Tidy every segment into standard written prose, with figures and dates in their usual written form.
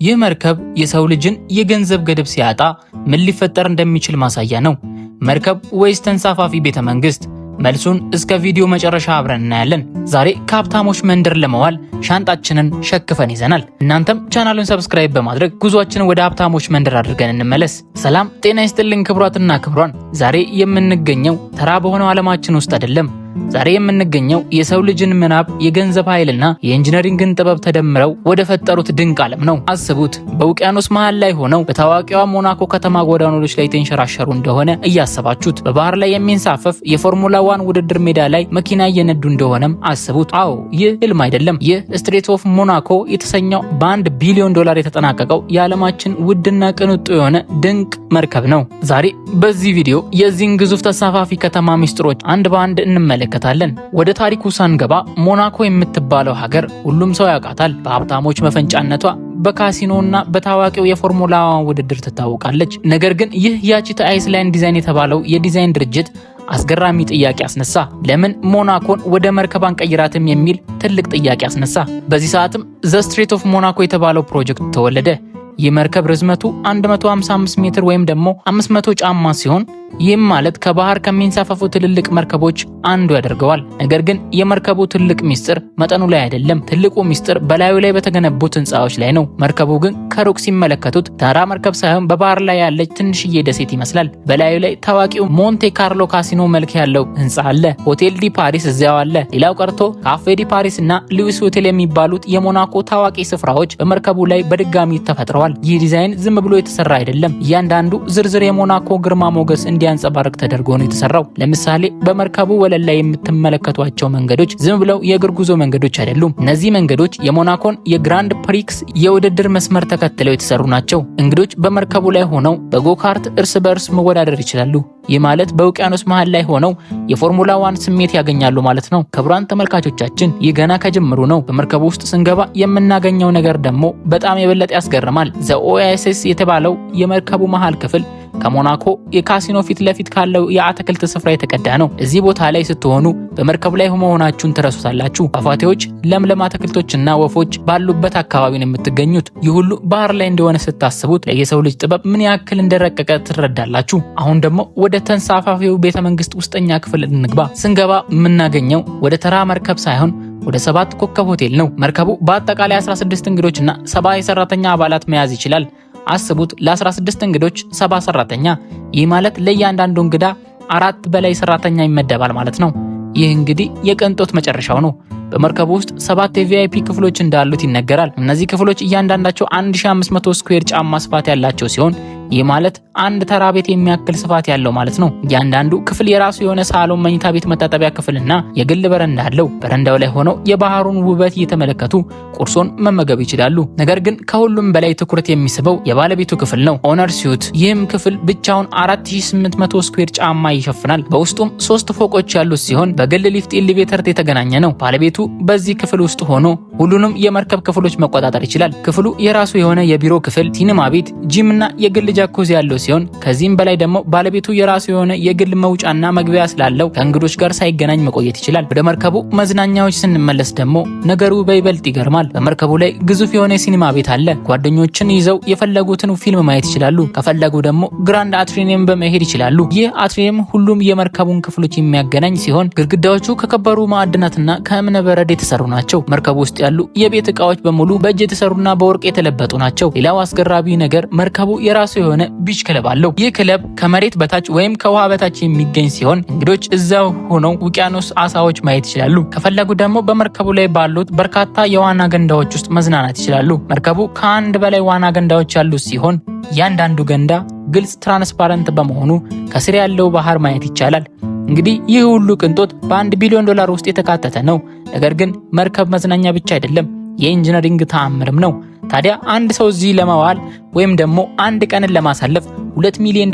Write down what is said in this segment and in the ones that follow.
ይህ መርከብ የሰው ልጅን የገንዘብ ገደብ ሲያጣ ምን ሊፈጠር እንደሚችል ማሳያ ነው። መርከብ ወይስ ተንሳፋፊ ቤተ መንግስት? መልሱን እስከ ቪዲዮ መጨረሻ አብረን እናያለን። ዛሬ ከሀብታሞች መንደር ለመዋል ሻንጣችንን ሸክፈን ይዘናል። እናንተም ቻናሉን ሰብስክራይብ በማድረግ ጉዟችንን ወደ ሀብታሞች መንደር አድርገን እንመለስ። ሰላም ጤና ይስጥልኝ ክቡራትና ክቡራን። ዛሬ የምንገኘው ተራ በሆነው ዓለማችን ውስጥ አይደለም። ዛሬ የምንገኘው የሰው ልጅን ምናብ፣ የገንዘብ ኃይልና የኢንጂነሪንግን ጥበብ ተደምረው ወደ ፈጠሩት ድንቅ ዓለም ነው። አስቡት፣ በውቅያኖስ መሃል ላይ ሆነው በታዋቂዋ ሞናኮ ከተማ ጎዳናዎች ላይ ተንሸራሸሩ እንደሆነ እያሰባችሁት፣ በባህር ላይ የሚንሳፈፍ የፎርሙላ 1 ውድድር ሜዳ ላይ መኪና እየነዱ እንደሆነም አስቡት። አዎ፣ ይህ ህልም አይደለም። ይህ ስትሬት ኦፍ ሞናኮ የተሰኘው $1 ቢሊዮን የተጠናቀቀው የዓለማችን ውድና ቅንጡ የሆነ ድንቅ መርከብ ነው። ዛሬ በዚህ ቪዲዮ የዚህን ግዙፍ ተሳፋፊ ከተማ ሚስጥሮች አንድ በአንድ እንመለከታለን። ወደ ታሪኩ ሳንገባ ሞናኮ የምትባለው ሀገር ሁሉም ሰው ያውቃታል። በሀብታሞች መፈንጫነቷ፣ በካሲኖና በታዋቂው የፎርሙላ 1 ውድድር ትታወቃለች። ነገር ግን ይህ ያቺ አይስላንድ ዲዛይን የተባለው የዲዛይን ድርጅት አስገራሚ ጥያቄ አስነሳ። ለምን ሞናኮን ወደ መርከብ አንቀይራትም የሚል ትልቅ ጥያቄ አስነሳ። በዚህ ሰዓትም ዘ ስትሬት ኦፍ ሞናኮ የተባለው ፕሮጀክት ተወለደ። ይህ መርከብ ርዝመቱ 155 ሜትር ወይም ደግሞ 500 ጫማ ሲሆን ይህም ማለት ከባህር ከሚንሳፈፉ ትልልቅ መርከቦች አንዱ ያደርገዋል። ነገር ግን የመርከቡ ትልቅ ሚስጥር መጠኑ ላይ አይደለም። ትልቁ ሚስጥር በላዩ ላይ በተገነቡት ህንፃዎች ላይ ነው። መርከቡ ግን ከሩቅ ሲመለከቱት ተራ መርከብ ሳይሆን በባህር ላይ ያለች ትንሽዬ ደሴት ይመስላል። በላዩ ላይ ታዋቂው ሞንቴ ካርሎ ካሲኖ መልክ ያለው ህንፃ አለ። ሆቴል ዲ ፓሪስ እዚያው አለ። ሌላው ቀርቶ ካፌ ዲ ፓሪስ እና ሉዊስ ሆቴል የሚባሉት የሞናኮ ታዋቂ ስፍራዎች በመርከቡ ላይ በድጋሚ ተፈጥረዋል። ይህ ዲዛይን ዝም ብሎ የተሰራ አይደለም። እያንዳንዱ ዝርዝር የሞናኮ ግርማ ሞገስ እንዲያንጸባርቅ ተደርጎ ነው የተሰራው። ለምሳሌ በመርከቡ ወለል ላይ የምትመለከቷቸው መንገዶች ዝም ብለው የእግር ጉዞ መንገዶች አይደሉም። እነዚህ መንገዶች የሞናኮን የግራንድ ፕሪክስ የውድድር መስመር ተከትለው የተሰሩ ናቸው። እንግዶች በመርከቡ ላይ ሆነው በጎካርት እርስ በእርስ መወዳደር ይችላሉ። ይህ ማለት በውቅያኖስ መሃል ላይ ሆነው የፎርሙላ 1 ስሜት ያገኛሉ ማለት ነው። ክቡራን ተመልካቾቻችን፣ ይህ ገና ከጅምሩ ነው። በመርከቡ ውስጥ ስንገባ የምናገኘው ነገር ደግሞ በጣም የበለጠ ያስገርማል። ዘ ኦኤሲስ የተባለው የመርከቡ መሃል ክፍል ከሞናኮ የካሲኖ ፊት ለፊት ካለው የአትክልት ስፍራ የተቀዳ ነው። እዚህ ቦታ ላይ ስትሆኑ በመርከቡ ላይ መሆናችሁን ትረሱታላችሁ። ፏፏቴዎች፣ ለምለም አትክልቶችና ወፎች ባሉበት አካባቢ ነው የምትገኙት። ይህ ሁሉ ባህር ላይ እንደሆነ ስታስቡት የሰው ልጅ ጥበብ ምን ያክል እንደረቀቀ ትረዳላችሁ። አሁን ደግሞ ወደ ተንሳፋፊው ቤተመንግስት ውስጠኛ ክፍል እንግባ። ስንገባ የምናገኘው ወደ ተራ መርከብ ሳይሆን ወደ 7 ኮከብ ሆቴል ነው። መርከቡ በአጠቃላይ 16 እንግዶችና 70 የሰራተኛ አባላት መያዝ ይችላል። አስቡት፣ ለ16 እንግዶች 70 ሰራተኛ። ይህ ማለት ለእያንዳንዱ እንግዳ 4 በላይ ሰራተኛ ይመደባል ማለት ነው። ይህ እንግዲህ የቅንጦት መጨረሻው ነው። በመርከቡ ውስጥ 7 የቪአይፒ ክፍሎች እንዳሉት ይነገራል። እነዚህ ክፍሎች እያንዳንዳቸው 1500 ስኩዌር ጫማ ስፋት ያላቸው ሲሆን ይህ ማለት አንድ ተራ ቤት የሚያክል ስፋት ያለው ማለት ነው። እያንዳንዱ ክፍል የራሱ የሆነ ሳሎን፣ መኝታ ቤት፣ መታጠቢያ ክፍልና የግል በረንዳ አለው። በረንዳው ላይ ሆነው የባህሩን ውበት እየተመለከቱ ቁርሶን መመገብ ይችላሉ። ነገር ግን ከሁሉም በላይ ትኩረት የሚስበው የባለቤቱ ክፍል ነው፣ ኦነር ሲዩት። ይህም ክፍል ብቻውን 4800 ስኩዌር ጫማ ይሸፍናል። በውስጡም 3 ፎቆች ያሉት ሲሆን በግል ሊፍት ኤሌቬተር የተገናኘ ነው። ባለቤቱ በዚህ ክፍል ውስጥ ሆኖ ሁሉንም የመርከብ ክፍሎች መቆጣጠር ይችላል። ክፍሉ የራሱ የሆነ የቢሮ ክፍል፣ ሲኒማ ቤት፣ ጂምና የግል ጃኩዚ ያለው ሲሆን ከዚህም በላይ ደግሞ ባለቤቱ የራሱ የሆነ የግል መውጫና መግቢያ ስላለው ከእንግዶች ጋር ሳይገናኝ መቆየት ይችላል። ወደ መርከቡ መዝናኛዎች ስንመለስ ደግሞ ነገሩ በይበልጥ ይገርማል። በመርከቡ ላይ ግዙፍ የሆነ ሲኒማ ቤት አለ። ጓደኞችን ይዘው የፈለጉትን ፊልም ማየት ይችላሉ። ከፈለጉ ደግሞ ግራንድ አትሪየም በመሄድ ይችላሉ። ይህ አትሪየም ሁሉም የመርከቡን ክፍሎች የሚያገናኝ ሲሆን ግድግዳዎቹ ከከበሩ ማዕድናትና ከእብነ በረድ የተሰሩ ናቸው። መርከቡ ውስጥ ያሉ የቤት እቃዎች በሙሉ በእጅ የተሰሩና በወርቅ የተለበጡ ናቸው። ሌላው አስገራሚ ነገር መርከቡ የራሱ የሆነ ቢች ክለብ አለው። ይህ ክለብ ከመሬት በታች ወይም ከውሃ በታች የሚገኝ ሲሆን እንግዶች እዛው ሆነው ውቅያኖስ አሳዎች ማየት ይችላሉ። ከፈለጉ ደግሞ በመርከቡ ላይ ባሉት በርካታ የዋና ገንዳዎች ውስጥ መዝናናት ይችላሉ። መርከቡ ከአንድ በላይ ዋና ገንዳዎች ያሉት ሲሆን እያንዳንዱ ገንዳ ግልጽ ትራንስፓረንት በመሆኑ ከስር ያለው ባህር ማየት ይቻላል። እንግዲህ ይህ ሁሉ ቅንጦት $1 ቢሊዮን ውስጥ የተካተተ ነው። ነገር ግን መርከብ መዝናኛ ብቻ አይደለም፣ የኢንጂነሪንግ ተአምርም ነው። ታዲያ አንድ ሰው እዚህ ለመዋል ወይም ደግሞ አንድ ቀንን ለማሳለፍ $2 ሚሊዮን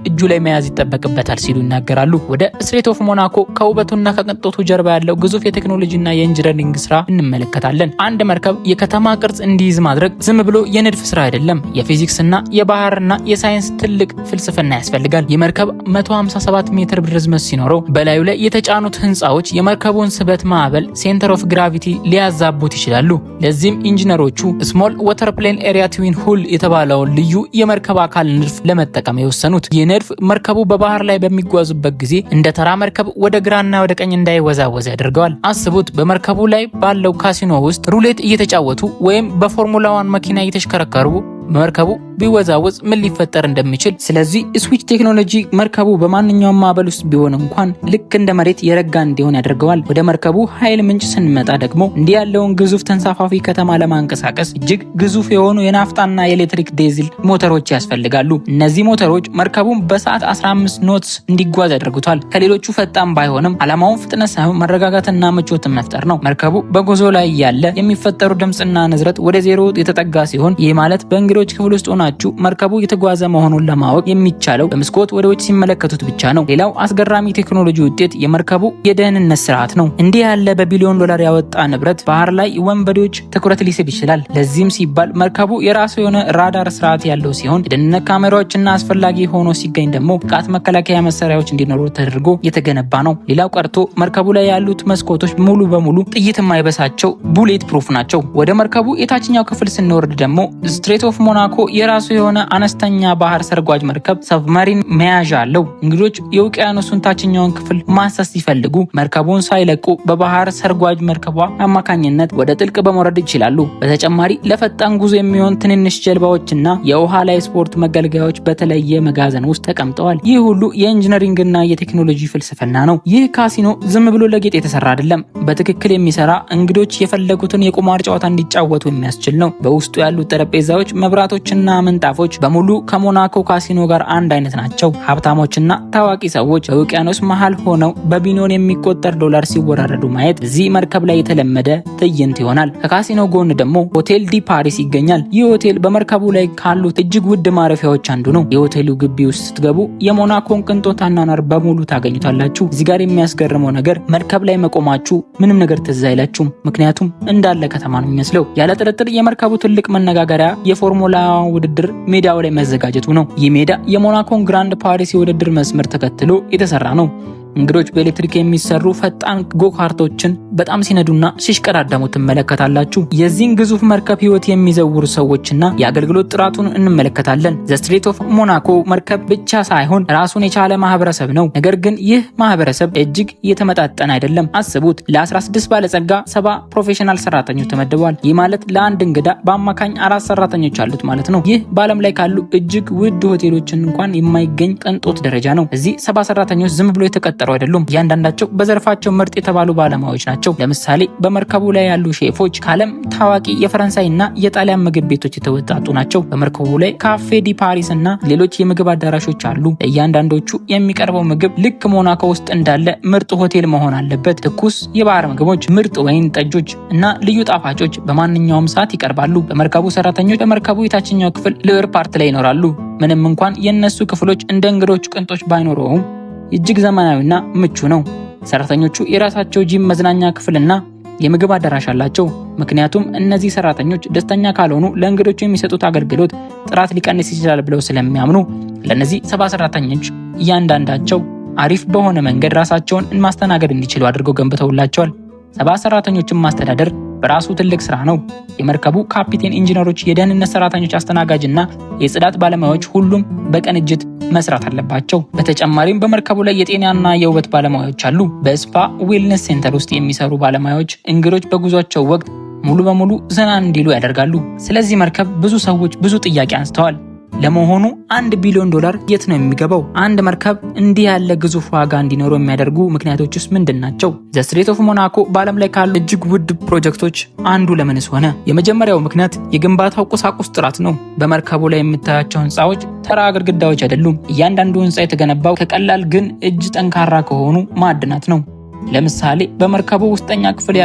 እጁ ላይ መያዝ ይጠበቅበታል ሲሉ ይናገራሉ። ወደ ስትሬት ኦፍ ሞናኮ ከውበቱና ከቅንጦቱ ጀርባ ያለው ግዙፍ የቴክኖሎጂና የኢንጂነሪንግ ስራ እንመለከታለን። አንድ መርከብ የከተማ ቅርጽ እንዲይዝ ማድረግ ዝም ብሎ የንድፍ ስራ አይደለም። የፊዚክስና የባህርና የሳይንስ ትልቅ ፍልስፍና ያስፈልጋል። የመርከብ 157 ሜትር ርዝመት ሲኖረው በላዩ ላይ የተጫኑት ህንፃዎች የመርከቡን ስበት ማዕበል ሴንተር ኦፍ ግራቪቲ ሊያዛቡት ይችላሉ። ለዚህም ኢንጂነሮቹ ስሞል ወተር ፕሌን ኤሪያ ትዊን ሁል የተባለውን ልዩ የመርከብ አካል ንድፍ ለመጠቀም የወሰኑት። ይህ ንድፍ መርከቡ በባህር ላይ በሚጓዙበት ጊዜ እንደ ተራ መርከብ ወደ ግራና ወደ ቀኝ እንዳይወዛወዝ ያደርገዋል። አስቡት፣ በመርከቡ ላይ ባለው ካሲኖ ውስጥ ሩሌት እየተጫወቱ ወይም በፎርሙላ 1 መኪና እየተሽከረከሩ መርከቡ ቢወዛወዝ ምን ሊፈጠር እንደሚችል። ስለዚህ ስዊች ቴክኖሎጂ መርከቡ በማንኛውም ማዕበል ውስጥ ቢሆን እንኳን ልክ እንደ መሬት የረጋ እንዲሆን ያደርገዋል። ወደ መርከቡ ኃይል ምንጭ ስንመጣ ደግሞ እንዲህ ያለውን ግዙፍ ተንሳፋፊ ከተማ ለማንቀሳቀስ እጅግ ግዙፍ የሆኑ የናፍጣና የኤሌክትሪክ ዲዝል ሞተሮች ያስፈልጋሉ። እነዚህ ሞተሮች መርከቡን በሰዓት 15 ኖትስ እንዲጓዝ ያደርጉታል። ከሌሎቹ ፈጣን ባይሆንም ዓላማውን ፍጥነት ሳይሆን መረጋጋትና ምቾትን መፍጠር ነው። መርከቡ በጉዞ ላይ ያለ የሚፈጠሩ ድምፅና ንዝረት ወደ ዜሮ የተጠጋ ሲሆን ይህ ማለት በእንግዶች ክፍል ውስጥ ሆናችሁ መርከቡ የተጓዘ መሆኑን ለማወቅ የሚቻለው በመስኮት ወደ ውጭ ሲመለከቱት ብቻ ነው። ሌላው አስገራሚ ቴክኖሎጂ ውጤት የመርከቡ የደህንነት ስርዓት ነው። እንዲህ ያለ በቢሊዮን ዶላር ያወጣ ንብረት ባህር ላይ ወንበዴዎች ትኩረት ሊስብ ይችላል። ለዚህም ሲባል መርከቡ የራሱ የሆነ ራዳር ስርዓት ያለው ሲሆን የደህንነት ካሜራዎችና አስፈላጊ ሆኖ ሲገኝ ደግሞ ጥቃት መከላከያ መሳሪያዎች እንዲኖሩ ተደርጎ የተገነባ ነው። ሌላው ቀርቶ መርከቡ ላይ ያሉት መስኮቶች ሙሉ በሙሉ ጥይት የማይበሳቸው ቡሌት ፕሩፍ ናቸው። ወደ መርከቡ የታችኛው ክፍል ስንወርድ ደግሞ ስትሬት ኦፍ ሞናኮ የራሱ የሆነ አነስተኛ ባህር ሰርጓጅ መርከብ ሰብመሪን መያዣ አለው። እንግዶች የውቅያኖሱን ታችኛውን ክፍል ማሰስ ሲፈልጉ መርከቡን ሳይለቁ በባህር ሰርጓጅ መርከቧ አማካኝነት ወደ ጥልቅ በመውረድ ይችላሉ። በተጨማሪ ለፈጣን ጉዞ የሚሆን ትንንሽ ጀልባዎችና የውሃ ላይ ስፖርት መገልገያዎች በተለየ መጋዘን ውስጥ ተቀምጠዋል። ይህ ሁሉ የኢንጂነሪንግና የቴክኖሎጂ ፍልስፍና ነው። ይህ ካሲኖ ዝም ብሎ ለጌጥ የተሰራ አይደለም። በትክክል የሚሰራ እንግዶች የፈለጉትን የቁማር ጨዋታ እንዲጫወቱ የሚያስችል ነው። በውስጡ ያሉት ጠረጴዛዎች፣ መብራቶችና ምንጣፎች በሙሉ ከሞናኮ ካሲኖ ጋር አንድ አይነት ናቸው። ሀብታሞችና ታዋቂ ሰዎች በውቅያኖስ መሃል ሆነው በቢሊዮን የሚቆጠር ዶላር ሲወራረዱ ማየት እዚህ መርከብ ላይ የተለመደ ትዕይንት ይሆናል። ከካሲኖ ጎን ደግሞ ሆቴል ዲ ፓሪስ ይገኛል። ይህ ሆቴል በመርከቡ ላይ ካሉት እጅግ ውድ ማረፊያዎች አንዱ ነው። የሆቴሉ ግቢ ውስጥ ስትገቡ የሞናኮን ቅንጦት አኗኗር በሙሉ ታገኙታላችሁ። እዚህ ጋር የሚያስገርመው ነገር መርከብ ላይ መቆማችሁ ምንም ነገር ትዝ አይላችሁም፣ ምክንያቱም እንዳለ ከተማ ነው የሚመስለው። ያለ ጥርጥር የመርከቡ ትልቅ መነጋገሪያ የፎርሙላ ውድድር ሜዳው ላይ መዘጋጀቱ ነው። ይህ ሜዳ የሞናኮን ግራንድ ፓሪስ የውድድር መስመር ተከትሎ የተሰራ ነው። እንግዶች በኤሌክትሪክ የሚሰሩ ፈጣን ጎካርቶችን በጣም ሲነዱና ሲሽቀዳደሙ ትመለከታላችሁ። የዚህን ግዙፍ መርከብ ህይወት የሚዘውሩ ሰዎችና የአገልግሎት ጥራቱን እንመለከታለን። ዘ ስትሬት ኦፍ ሞናኮ መርከብ ብቻ ሳይሆን ራሱን የቻለ ማህበረሰብ ነው። ነገር ግን ይህ ማህበረሰብ እጅግ የተመጣጠነ አይደለም። አስቡት፣ ለ16 ባለጸጋ 70 ፕሮፌሽናል ሰራተኞች ተመድበዋል። ይህ ማለት ለአንድ እንግዳ በአማካኝ 4 ሰራተኞች አሉት ማለት ነው። ይህ በዓለም ላይ ካሉ እጅግ ውድ ሆቴሎችን እንኳን የማይገኝ ቅንጦት ደረጃ ነው። እዚህ 70 ሰራተኞች ዝም ብሎ የተቀጠሩ አይደሉም። እያንዳንዳቸው በዘርፋቸው ምርጥ የተባሉ ባለሙያዎች ናቸው። ለምሳሌ በመርከቡ ላይ ያሉ ሼፎች ከዓለም ታዋቂ የፈረንሳይና የጣሊያን ምግብ ቤቶች የተወጣጡ ናቸው። በመርከቡ ላይ ካፌ ዲ ፓሪስ እና ሌሎች የምግብ አዳራሾች አሉ። ለእያንዳንዶቹ የሚቀርበው ምግብ ልክ ሞናኮ ውስጥ እንዳለ ምርጥ ሆቴል መሆን አለበት። ትኩስ የባህር ምግቦች፣ ምርጥ ወይን ጠጆች እና ልዩ ጣፋጮች በማንኛውም ሰዓት ይቀርባሉ። በመርከቡ ሰራተኞች በመርከቡ የታችኛው ክፍል ልዕር ፓርት ላይ ይኖራሉ። ምንም እንኳን የእነሱ ክፍሎች እንደ እንግዶች ቅንጦች ባይኖረውም እጅግ ዘመናዊና ምቹ ነው። ሰራተኞቹ የራሳቸው ጂም፣ መዝናኛ ክፍልና የምግብ አዳራሽ አላቸው። ምክንያቱም እነዚህ ሰራተኞች ደስተኛ ካልሆኑ ለእንግዶቹ የሚሰጡት አገልግሎት ጥራት ሊቀንስ ይችላል ብለው ስለሚያምኑ ለነዚህ 70 ሰራተኞች እያንዳንዳቸው አሪፍ በሆነ መንገድ ራሳቸውን ማስተናገድ እንዲችሉ አድርገው ገንብተውላቸዋል። 70 ሰራተኞችን ማስተዳደር በራሱ ትልቅ ስራ ነው። የመርከቡ ካፒቴን፣ ኢንጂነሮች፣ የደህንነት ሰራተኞች፣ አስተናጋጅና የጽዳት ባለሙያዎች ሁሉም በቅንጅት መስራት አለባቸው። በተጨማሪም በመርከቡ ላይ የጤናና የውበት ባለሙያዎች አሉ። በስፓ ዌልነስ ሴንተር ውስጥ የሚሰሩ ባለሙያዎች እንግዶች በጉዟቸው ወቅት ሙሉ በሙሉ ዘና እንዲሉ ያደርጋሉ። ስለዚህ መርከብ ብዙ ሰዎች ብዙ ጥያቄ አንስተዋል። ለመሆኑ $1 ቢሊዮን የት ነው የሚገባው? አንድ መርከብ እንዲህ ያለ ግዙፍ ዋጋ እንዲኖረው የሚያደርጉ ምክንያቶች ውስጥ ምንድን ናቸው? ዘ ስትሬት ኦፍ ሞናኮ በዓለም ላይ ካሉ እጅግ ውድ ፕሮጀክቶች አንዱ ለምንስ ሆነ? የመጀመሪያው ምክንያት የግንባታው ቁሳቁስ ጥራት ነው። በመርከቡ ላይ የምታያቸው ህንፃዎች ተራ ግድግዳዎች አይደሉም። እያንዳንዱ ህንፃ የተገነባው ከቀላል ግን እጅ ጠንካራ ከሆኑ ማዕድናት ነው። ለምሳሌ በመርከቡ ውስጠኛ ክፍል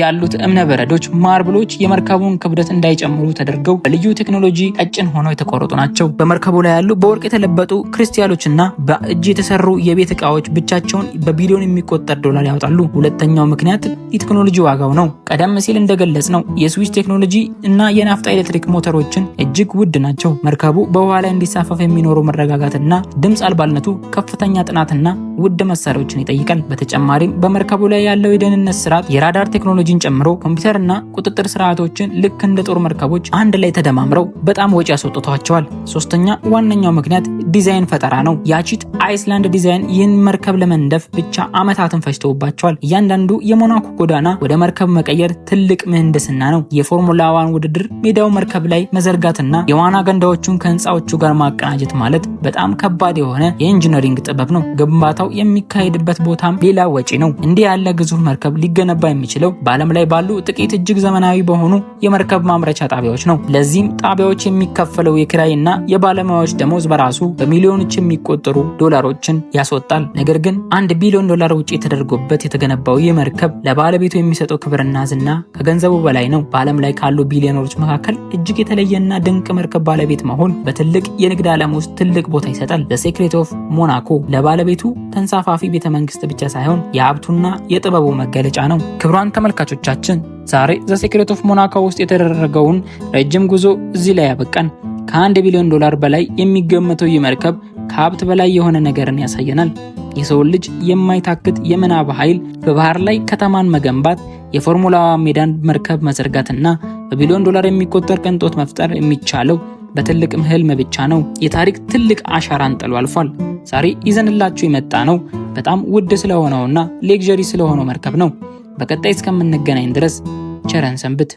ያሉት እብነ በረዶች ማርብሎች የመርከቡን ክብደት እንዳይጨምሩ ተደርገው በልዩ ቴክኖሎጂ ቀጭን ሆነው የተቆረጡ ናቸው። በመርከቡ ላይ ያሉ በወርቅ የተለበጡ ክሪስታሎችና በእጅ የተሰሩ የቤት ዕቃዎች ብቻቸውን በቢሊዮን የሚቆጠር ዶላር ያወጣሉ። ሁለተኛው ምክንያት የቴክኖሎጂ ዋጋው ነው። ቀደም ሲል እንደገለጽነው የስዊች ቴክኖሎጂ እና የናፍጣ ኤሌክትሪክ ሞተሮችን እጅግ ውድ ናቸው። መርከቡ በውሃ ላይ እንዲሳፈፍ የሚኖረው መረጋጋትና ድምፅ አልባልነቱ ከፍተኛ ጥናትና ውድ መሳሪያዎችን ይጠይቃል። በተጨማሪም በመርከቡ ላይ ያለው የደህንነት ስርዓት የራዳር ቴክኖሎጂን ጨምሮ ኮምፒውተርና ቁጥጥር ስርዓቶችን ልክ እንደ ጦር መርከቦች አንድ ላይ ተደማምረው በጣም ወጪ ያስወጥቷቸዋል። ሶስተኛ ዋነኛው ምክንያት ዲዛይን ፈጠራ ነው። ያቺት አይስላንድ ዲዛይን ይህን መርከብ ለመንደፍ ብቻ ዓመታትን ፈጅተውባቸዋል። እያንዳንዱ የሞናኮ ጎዳና ወደ መርከብ መቀየር ትልቅ ምህንድስና ነው። የፎርሙላ 1 ውድድር ሜዳው መርከብ ላይ መዘርጋትና የዋና ገንዳዎቹን ከህንፃዎቹ ጋር ማቀናጀት ማለት በጣም ከባድ የሆነ የኢንጂነሪንግ ጥበብ ነው። ግንባታው የሚካሄድበት ቦታም ሌላ ወጪ ነው። እንዲህ ያለ ግዙፍ መርከብ ሊገነባ የሚችለው በዓለም ላይ ባሉ ጥቂት እጅግ ዘመናዊ በሆኑ የመርከብ ማምረቻ ጣቢያዎች ነው። ለዚህም ጣቢያዎች የሚከፈለው የኪራይና የባለሙያዎች ደሞዝ በራሱ በሚሊዮኖች የሚቆጠሩ ዶላሮችን ያስወጣል። ነገር ግን $1 ቢሊዮን ውጪ ተደርጎበት የተገነባው ይህ መርከብ ለባለቤቱ የሚሰጠው ክብርና ዝና ከገንዘቡ በላይ ነው። በዓለም ላይ ካሉ ቢሊዮነሮች መካከል እጅግ የተለየና ድንቅ መርከብ ባለቤት መሆን በትልቅ የንግድ ዓለም ውስጥ ትልቅ ቦታ ይሰጣል። ዘ ሴክሬት ኦፍ ሞናኮ ለባለቤቱ ተንሳፋፊ ቤተመንግስት ብቻ ሳይሆን የሀብቱና የጥበቡ መገለጫ ነው። ክቡራን ተመልካቾቻችን ዛሬ ዘ ሴክሬት ኦፍ ሞናኮ ውስጥ የተደረገውን ረጅም ጉዞ እዚህ ላይ ያበቃን። $1 ቢሊዮን በላይ የሚገመተው ይህ መርከብ ከሀብት በላይ የሆነ ነገርን ያሳየናል። የሰውን ልጅ የማይታክት የምናብ ኃይል፣ በባህር ላይ ከተማን መገንባት፣ የፎርሙላ ሜዳን መርከብ መዘርጋትና በቢሊዮን $1 የሚቆጠር ቅንጦት መፍጠር የሚቻለው በትልቅ ህልም ብቻ ነው። የታሪክ ትልቅ አሻራን ጥሎ አልፏል። ዛሬ ይዘንላችሁ የመጣ ነው በጣም ውድ ስለሆነውና ሌክዠሪ ስለሆነው መርከብ ነው። በቀጣይ እስከምንገናኝ ድረስ ቸር ሰንብቱ።